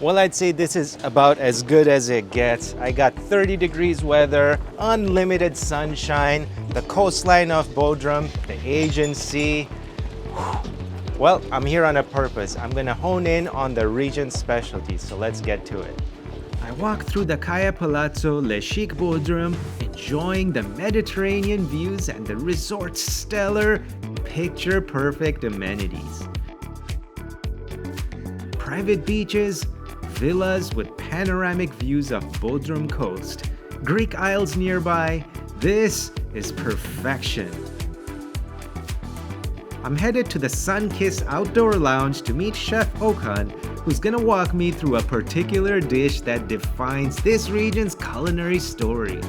Well, I'd say this is about as good as it gets. I got 30 degrees weather, unlimited sunshine, the coastline of Bodrum, the Asian Sea. Well, I'm here on a purpose. I'm gonna hone in on the region's specialties, so let's get to it. I walk through the Kaya Palazzo, Le Chic Bodrum, enjoying the Mediterranean views and the resort's stellar, picture-perfect amenities. Private beaches, villas with panoramic views of Bodrum coast, Greek Isles nearby. This is perfection. I'm headed to the sun-kissed outdoor lounge to meet Chef Okan, who's gonna walk me through a particular dish that defines this region's culinary story.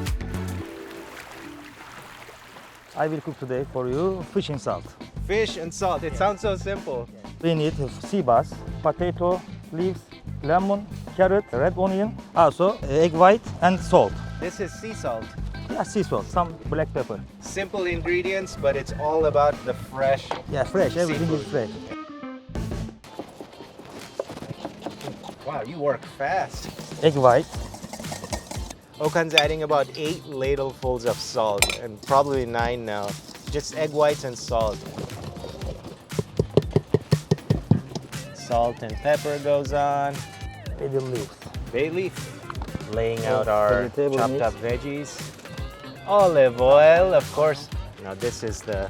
I will cook today for you fish and salt. Fish and salt, it sounds so simple. We need sea bass, potato, leaves, lemon, carrot, red onion, also egg white and salt. This is sea salt. Yeah, sea salt, some black pepper. Simple ingredients, but it's all about the fresh. Yeah, fresh, everything is fresh. Wow, you work fast. Egg white. Okan's adding about 8 ladlefuls of salt, and probably 9 now. Just egg whites and salt. Salt and pepper goes on. Bay leaves. Bay leaf. Laying out our vegetable chopped mix. up veggies. Olive oil, of course. Now this is the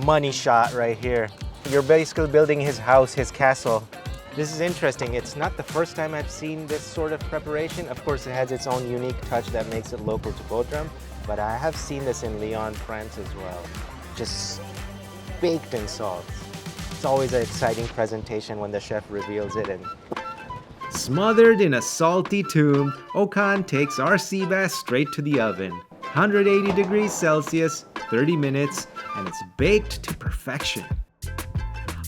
money shot right here. You're basically building his house, his castle. This is interesting. It's not the first time I've seen this sort of preparation. Of course, it has its own unique touch that makes it local to Bodrum, but I have seen this in Lyon, France as well. Just baked in salt. It's always an exciting presentation when the chef reveals it. And smothered in a salty tomb, Okan takes our sea bass straight to the oven. 180 degrees Celsius, 30 minutes, and it's baked to perfection.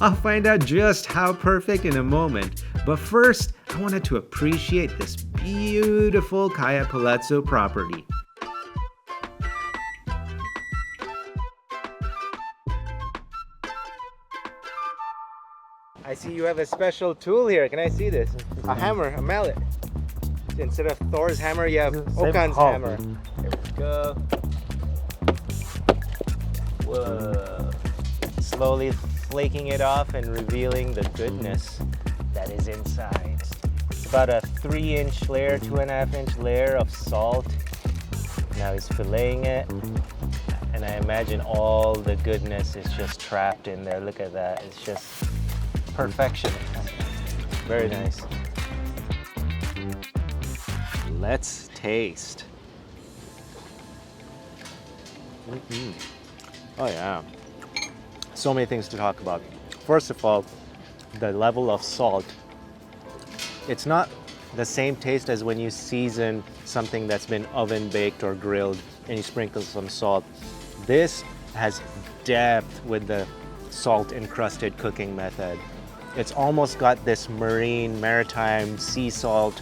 I'll find out just how perfect in a moment, but first, I wanted to appreciate this beautiful Kaya Palazzo property. I see you have a special tool here. Can I see this? A hammer, a mallet. Instead of Thor's hammer, you have Okan's hammer. Here we go. Whoa. Slowly flaking it off and revealing the goodness that is inside. It's about a 3-inch layer, 2.5-inch layer of salt. Now he's filleting it. And I imagine all the goodness is just trapped in there. Look at that. It's just perfection. Very nice. Let's taste. Oh yeah. So many things to talk about. First of all, the level of salt. It's not the same taste as when you season something that's been oven baked or grilled and you sprinkle some salt. This has depth with the salt encrusted cooking method. It's almost got this marine, maritime sea salt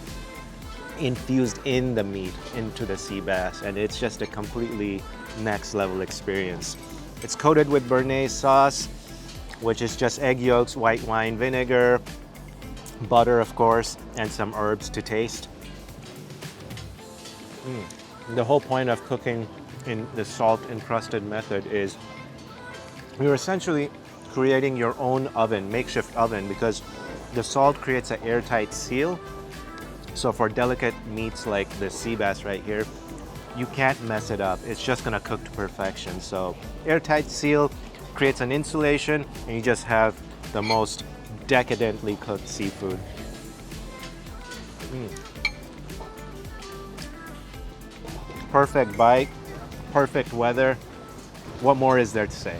infused in the meat, into the sea bass, and it's just a completely next level experience. It's coated with béarnaise sauce, which is just egg yolks, white wine vinegar, butter of course, and some herbs to taste. The whole point of cooking in the salt encrusted method is you're essentially creating your own oven, makeshift oven, because the salt creates an airtight seal. So for delicate meats like the sea bass right here, you can't mess it up. It's just gonna cook to perfection. So airtight seal creates an insulation, and you just have the most decadently cooked seafood. Perfect bite, perfect weather. What more is there to say?